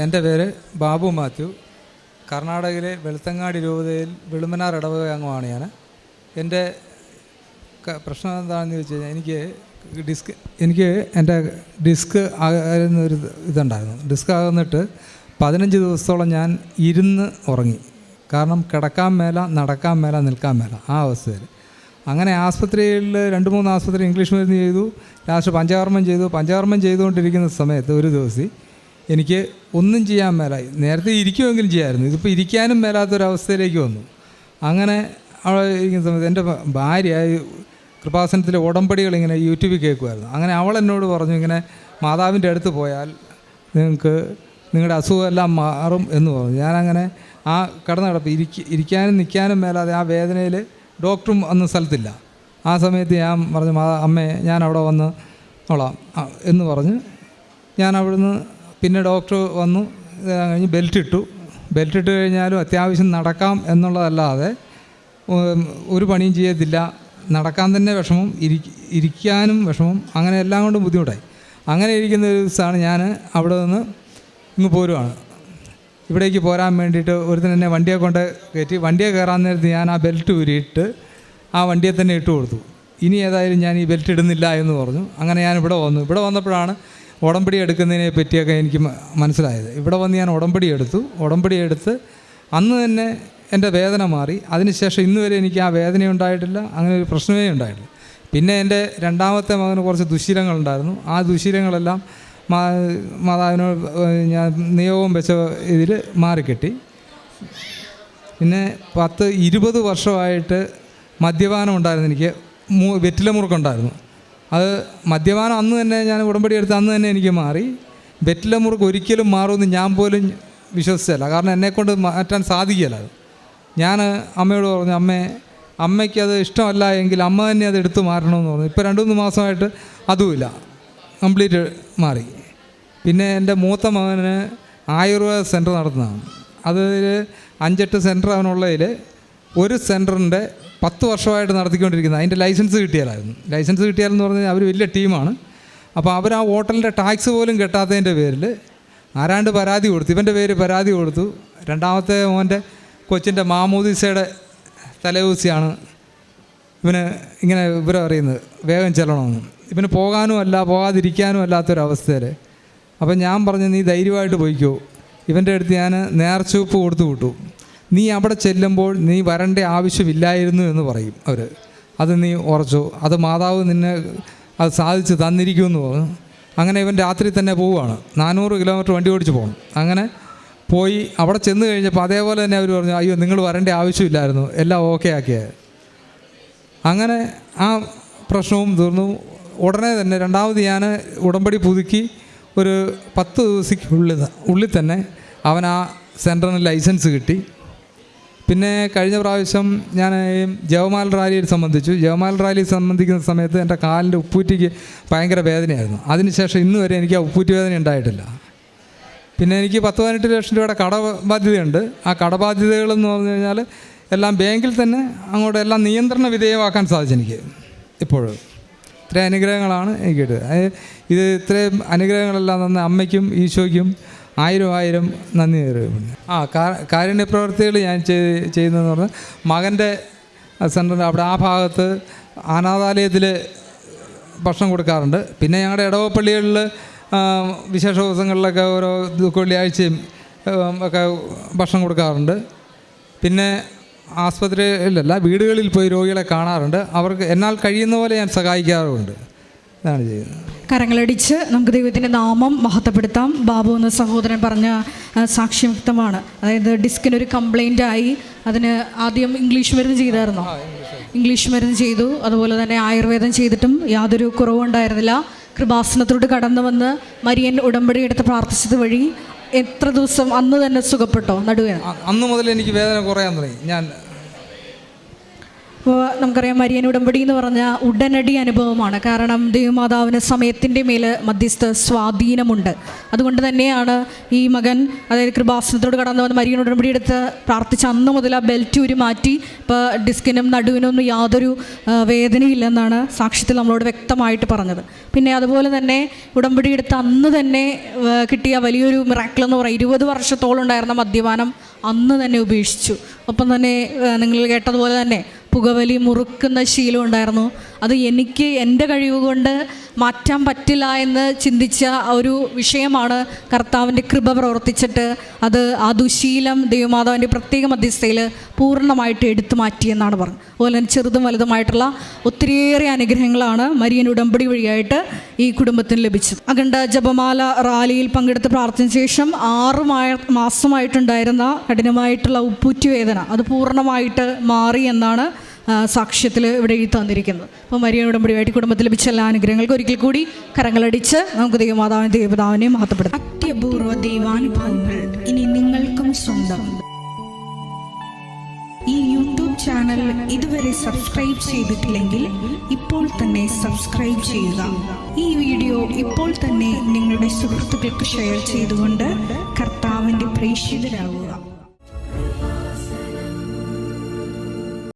എൻ്റെ പേര് ബാബു മാത്യു. കർണാടകയിലെ വെളുത്തങ്ങാടി രൂപതയിൽ വെളുമനാർ ഇടവക അംഗമാണ് ഞാൻ. എൻ്റെ പ്രശ്നം എന്താണെന്ന് ചോദിച്ചു കഴിഞ്ഞാൽ എനിക്ക് എൻ്റെ ഡിസ്ക് ആകുന്നൊരു ഇതുണ്ടായിരുന്നു. ഡിസ്ക് ആകുന്നിട്ട് 15 ദിവസത്തോളം ഞാൻ ഇരുന്ന് ഉറങ്ങി. കാരണം കിടക്കാൻ മേല, നടക്കാൻ മേല, നിൽക്കാൻ മേല, ആ അവസ്ഥയിൽ. അങ്ങനെ ആസ്പത്രിയിൽ 2-3 ആസ്പത്രി ഇംഗ്ലീഷ് മരുന്ന് ചെയ്തു. ലാസ്റ്റ് പഞ്ചകർമ്മം ചെയ്തു. പഞ്ചകർമ്മം ചെയ്തുകൊണ്ടിരിക്കുന്ന സമയത്ത് ഒരു ദിവസം എനിക്ക് ഒന്നും ചെയ്യാൻ മേലായി. നേരത്തെ ഇരിക്കുമെങ്കിലും ചെയ്യാമായിരുന്നു. ഇതിപ്പോൾ ഇരിക്കാനും മേലാത്തൊരവസ്ഥയിലേക്ക് വന്നു. അങ്ങനെ അവിടെ ഇരിക്കുന്ന സമയത്ത് എൻ്റെ ഭാര്യ കൃപാസനത്തിലെ ഉടമ്പടികൾ ഇങ്ങനെ യൂട്യൂബിൽ കേൾക്കുമായിരുന്നു. അങ്ങനെ അവൾ എന്നോട് പറഞ്ഞു, ഇങ്ങനെ മാതാവിൻ്റെ അടുത്ത് പോയാൽ നിങ്ങളുടെ അസുഖമെല്ലാം മാറും എന്ന് പറഞ്ഞു. ഞാനങ്ങനെ ആ കിടപ്പ് ഇരിക്കാനും നിൽക്കാനും മേലാതെ ആ വേദനയിൽ ഡോക്ടറും അന്ന് സ്ഥലത്തില്ല. ആ സമയത്ത് ഞാൻ പറഞ്ഞു, അമ്മേ ഞാൻ അവിടെ വന്ന് കൊള്ളാം എന്ന് പറഞ്ഞ് ഞാൻ അവിടുന്ന് പിന്നെ ഡോക്ടർ വന്നു. കഴിഞ്ഞ് ബെൽറ്റ് ഇട്ട് കഴിഞ്ഞാലും അത്യാവശ്യം നടക്കാം എന്നുള്ളതല്ലാതെ ഒരു പണിയും ചെയ്യത്തില്ല. നടക്കാൻ തന്നെ വിഷമം, ഇരിക്കാനും വിഷമം, അങ്ങനെ എല്ലാം കൊണ്ടും ബുദ്ധിമുട്ടായി. അങ്ങനെ ഇരിക്കുന്ന ഒരു ദിവസമാണ് ഞാൻ അവിടെ നിന്ന് ഇങ്ങ് പോരുവാണ്. ഇവിടേക്ക് പോരാൻ വേണ്ടിയിട്ട് ഒരുത്തൻ എന്നെ വണ്ടിയെ കൊണ്ട് കയറ്റി. വണ്ടിയെ കയറാൻ നേരത്ത് ഞാൻ ആ ബെൽറ്റ് ഊരിയിട്ട് ആ വണ്ടിയെ തന്നെ ഇട്ട് കൊടുത്തു. ഇനി ഏതായാലും ഞാൻ ഈ ബെൽറ്റ് ഇടുന്നില്ല എന്ന് പറഞ്ഞു. അങ്ങനെ ഞാൻ ഇവിടെ വന്നു. ഇവിടെ വന്നപ്പോഴാണ് ഉടമ്പടി എടുക്കുന്നതിനെ പറ്റിയൊക്കെ എനിക്ക് മനസ്സിലായത്. ഇവിടെ വന്ന് ഞാൻ ഉടമ്പടി എടുത്ത് അന്ന് തന്നെ എൻ്റെ വേദന മാറി. അതിനുശേഷം ഇന്ന് വരെ എനിക്ക് ആ വേദന ഉണ്ടായിട്ടില്ല, അങ്ങനെ ഒരു പ്രശ്നമേ ഉണ്ടായിട്ടില്ല. പിന്നെ എൻ്റെ രണ്ടാമത്തെ മകന് കുറച്ച് ദുശ്ശീലങ്ങളുണ്ടായിരുന്നു. ആ ദുശ്ശീലങ്ങളെല്ലാം മാതാവിനോട് ഞാൻ നിയോഗം വെച്ച ഇതിൽ മാറിക്കിട്ടി. പിന്നെ 10-20 വർഷമായിട്ട് മദ്യപാനം ഉണ്ടായിരുന്നു. എനിക്ക് വെറ്റില മുറുക്കുണ്ടായിരുന്നു. അത് മദ്യപാനം അന്ന് തന്നെ ഞാൻ ഉടമ്പടി എടുത്ത് അന്ന് തന്നെ എനിക്ക് മാറി. വെറ്റില മുറുക്ക് ഒരിക്കലും മാറുമെന്ന് ഞാൻ പോലും വിശ്വസിച്ചല്ല. കാരണം എന്നെക്കൊണ്ട് മാറ്റാൻ സാധിക്കില്ല. ഞാൻ അമ്മയോട് പറഞ്ഞു, അമ്മയ്ക്കത് ഇഷ്ടമല്ല എങ്കിൽ അമ്മ തന്നെ അത് എടുത്ത് മാറ്റണമെന്ന് പറഞ്ഞു. ഇപ്പോൾ 2-3 മാസമായിട്ട് അതുമില്ല, കംപ്ലീറ്റ് മാറി. പിന്നെ എൻ്റെ മൂത്ത മകന് ആയുർവേദ സെൻറ്റർ നടത്തുന്നതാണ്. അതിൽ 5-8 സെൻറ്റർ അവനുള്ളതിൽ ഒരു സെൻറ്ററിൻ്റെ 10 വർഷമായിട്ട് നടത്തിക്കൊണ്ടിരിക്കുന്നത്. അതിൻ്റെ ലൈസൻസ് കിട്ടിയാലായിരുന്നു. ലൈസൻസ് കിട്ടിയാലെന്ന് പറഞ്ഞാൽ അവർ വലിയ ടീമാണ്. അപ്പോൾ അവർ ആ ഹോട്ടലിൻ്റെ ടാക്സ് പോലും കെട്ടാത്തതിൻ്റെ പേരിൽ ആരാണ്ട് പരാതി കൊടുത്തു. ഇവൻ്റെ പേര് പരാതി കൊടുത്തു. രണ്ടാമത്തെ മോൻ്റെ കൊച്ചിൻ്റെ മാമോദീസയുടെ തലേദിവസിയാണ് ഇവന് ഇങ്ങനെ വിവരം അറിയുന്നത്, വേഗം ചെല്ലണമെന്ന്. ഇവന് പോകാതിരിക്കാനും അല്ലാത്തൊരവസ്ഥയിൽ. അപ്പം ഞാൻ പറഞ്ഞു, നീ ധൈര്യമായിട്ട് പോയിക്കോ. ഇവൻ്റെ അടുത്ത് ഞാൻ നേർച്ചൂപ്പ് കൊടുത്തു വിട്ടു. നീ അവിടെ ചെല്ലുമ്പോൾ നീ വരേണ്ട ആവശ്യമില്ലായിരുന്നു എന്ന് പറയും അവർ. അത് നീ ഉറച്ചോ, അത് മാതാവ് നിന്നെ അത് സാധിച്ച് തന്നിരിക്കുമെന്ന് പറഞ്ഞു. അങ്ങനെ ഇവൻ രാത്രി തന്നെ പോവുകയാണ്. 400 കിലോമീറ്റർ വണ്ടി ഓടിച്ച് പോകണം. അങ്ങനെ പോയി അവിടെ ചെന്ന് കഴിഞ്ഞപ്പോൾ അതേപോലെ തന്നെ അവർ പറഞ്ഞു, അയ്യോ നിങ്ങൾ വരേണ്ട ആവശ്യമില്ലായിരുന്നു, എല്ലാം ഓക്കെ ആക്കിയത്. അങ്ങനെ ആ പ്രശ്നവും തീർന്നു. ഉടനെ തന്നെ രണ്ടാമത് ഞാൻ ഉടമ്പടി പുതുക്കി ഒരു 10 ദിവസത്തിനുള്ളിൽ തന്നെ അവൻ ആ സെൻറ്ററിന് ലൈസൻസ് കിട്ടി. പിന്നെ കഴിഞ്ഞ പ്രാവശ്യം ഞാൻ ജവമാല റാലിയിൽ സംബന്ധിച്ചു. ജവമാല റാലിയിൽ സംബന്ധിക്കുന്ന സമയത്ത് എൻ്റെ കാലിൻ്റെ ഉപ്പൂറ്റിക്ക് ഭയങ്കര വേദനയായിരുന്നു. അതിനുശേഷം ഇന്ന് വരെ എനിക്ക് ആ ഉപ്പൂറ്റി വേദന ഉണ്ടായിട്ടില്ല. പിന്നെ എനിക്ക് 10-18 ലക്ഷം രൂപയുടെ കടബാധ്യതയുണ്ട്. ആ കടബാധ്യതകളെന്ന് പറഞ്ഞു കഴിഞ്ഞാൽ എല്ലാം ബാങ്കിൽ തന്നെ അങ്ങോട്ട് എല്ലാം നിയന്ത്രണ വിധേയമാക്കാൻ സാധിച്ചു എനിക്ക് ഇപ്പോഴും. ഇത്രയും അനുഗ്രഹങ്ങളാണ് എനിക്ക് കിട്ടിയത്. ഇത് ഇത്രയും അനുഗ്രഹങ്ങളെല്ലാം തന്ന അമ്മയ്ക്കും ഈശോയ്ക്കും 1000 നന്ദി അറിയിക്കുന്നു. കാരുണ്യ പ്രവർത്തികൾ ഞാൻ ചെയ്യുന്നതെന്ന് പറഞ്ഞാൽ മകൻ്റെ സെൻ്ററിൻ്റെ അവിടെ ആ ഭാഗത്ത് അനാഥാലയത്തിൽ ഭക്ഷണം കൊടുക്കാറുണ്ട്. പിന്നെ ഞങ്ങളുടെ ഇടവപ്പള്ളികളിൽ വിശേഷ ദിവസങ്ങളിലൊക്കെ ഓരോ വെള്ളിയാഴ്ചയും ഒക്കെ ഭക്ഷണം കൊടുക്കാറുണ്ട്. പിന്നെ ആസ്പത്രിയിലല്ല, വീടുകളിൽ പോയി രോഗികളെ കാണാറുണ്ട്. അവർക്ക് എന്നാൽ കഴിയുന്ന പോലെ ഞാൻ സഹായിക്കാറുമുണ്ട്. ഇതാണ് ചെയ്യുന്നത്. കരങ്ങളടിച്ച് നമുക്ക് ദൈവത്തിൻ്റെ നാമം മഹത്വപ്പെടുത്താം. ബാബു എന്ന സഹോദരൻ പറഞ്ഞ സാക്ഷ്യം വ്യക്തമാണ്. അതായത് ഡിസ്കിനൊരു കംപ്ലൈൻ്റ് ആയി. അതിന് ആദ്യം ഇംഗ്ലീഷ് മരുന്ന് ചെയ്തായിരുന്നോ? ഇംഗ്ലീഷ് മരുന്ന് ചെയ്തു. അതുപോലെ തന്നെ ആയുർവേദം ചെയ്തിട്ടും യാതൊരു കുറവുണ്ടായിരുന്നില്ല. കൃപാസനത്തോട് കടന്നു വന്ന് മരിയൻ ഉടമ്പടി എടുത്ത് പ്രാർത്ഥിച്ചത് വഴി എത്ര ദിവസം അന്ന് തന്നെ സുഖപ്പെട്ടോ? നടുവേദന അന്ന് മുതൽ എനിക്ക് വേദന കുറയാൻ തുടങ്ങി. ഞാൻ നമുക്കറിയാം മരിയൻ ഉടമ്പടി എന്ന് പറഞ്ഞാൽ ഉടനടി അനുഭവമാണ്. കാരണം ദൈവമാതാവിന് സമയത്തിൻ്റെ മേൽ മധ്യസ്ഥ സ്വാധീനമുണ്ട്. അതുകൊണ്ട് തന്നെയാണ് ഈ മകൻ, അതായത് കൃപാസനത്തോട് കടന്നു വന്ന് മരിയൻ ഉടമ്പടി എടുത്ത് പ്രാർത്ഥിച്ച അന്ന് മുതൽ ആ ബെൽറ്റ് ഊരി മാറ്റി ഇപ്പോൾ ഡിസ്കിനും നടുവിനൊന്നും യാതൊരു വേദനയില്ലെന്നാണ് സാക്ഷ്യത്തിൽ നമ്മളോട് വ്യക്തമായിട്ട് പറഞ്ഞത്. പിന്നെ അതുപോലെ തന്നെ ഉടമ്പടി എടുത്ത് അന്ന് തന്നെ കിട്ടിയ വലിയൊരു മിറാക്കിൾ എന്ന് പറയുക 20 വർഷത്തോളം ഉണ്ടായിരുന്ന മദ്യപാനം അന്ന് തന്നെ ഉപേക്ഷിച്ചു. ഒപ്പം തന്നെ നിങ്ങൾ കേട്ടതുപോലെ തന്നെ പുകവലി മുറുക്കുന്ന ശീലം ഉണ്ടായിരുന്നു. അത് എനിക്ക് എൻ്റെ കഴിവ് കൊണ്ട് മാറ്റാൻ പറ്റില്ല എന്ന് ചിന്തിച്ച ഒരു വിഷയമാണ് കർത്താവിൻ്റെ കൃപ പ്രവർത്തിച്ചിട്ട് അത് ആ ദുശീലം ദൈവമാതാവിൻ്റെ പ്രത്യേക മധ്യസ്ഥയിൽ പൂർണ്ണമായിട്ട് എടുത്തു മാറ്റിയെന്നാണ് പറഞ്ഞത്. അതുപോലെ തന്നെ ചെറുതും വലുതുമായിട്ടുള്ള ഒത്തിരിയേറെ അനുഗ്രഹങ്ങളാണ് മരിയൻ ഉടമ്പടി വഴിയായിട്ട് ഈ കുടുംബത്തിന് ലഭിച്ചത്. അഖണ്ഡ ജപമാല റാലിയിൽ പങ്കെടുത്ത് പ്രാർത്ഥന ശേഷം 6 മാസമായിട്ടുണ്ടായിരുന്ന കഠിനമായിട്ടുള്ള ഉപ്പൂറ്റി വേദന അത് പൂർണ്ണമായിട്ട് മാറി എന്നാണ് സാക്ഷ്യത്തിൽ ഇവിടെ എഴുതി തന്നിരിക്കുന്നത്. അപ്പോൾ മരിയൻ ഉടമ്പടിയായിട്ട് കുടുംബത്തിൽ ലഭിച്ച എല്ലാ അനുഗ്രഹങ്ങൾക്ക് ഒരിക്കൽ കൂടി കരങ്ങളടിച്ച് നമുക്ക് ദൈവമാതാവിനെ മഹത്വപ്പെടുത്താം. അത്യപൂർവ ദൈവാനുഭവങ്ങൾ ഇനി നിങ്ങൾക്കും സ്വന്തം. ഈ യൂട്യൂബ് ചാനൽ ഇതുവരെ സബ്സ്ക്രൈബ് ചെയ്തിട്ടില്ലെങ്കിൽ ഇപ്പോൾ തന്നെ സബ്സ്ക്രൈബ് ചെയ്യുക. ഈ വീഡിയോ ഇപ്പോൾ തന്നെ നിങ്ങളുടെ സുഹൃത്തുക്കൾക്ക് ഷെയർ ചെയ്തുകൊണ്ട് കർത്താവിൻ്റെ പ്രേക്ഷിതരാകുക.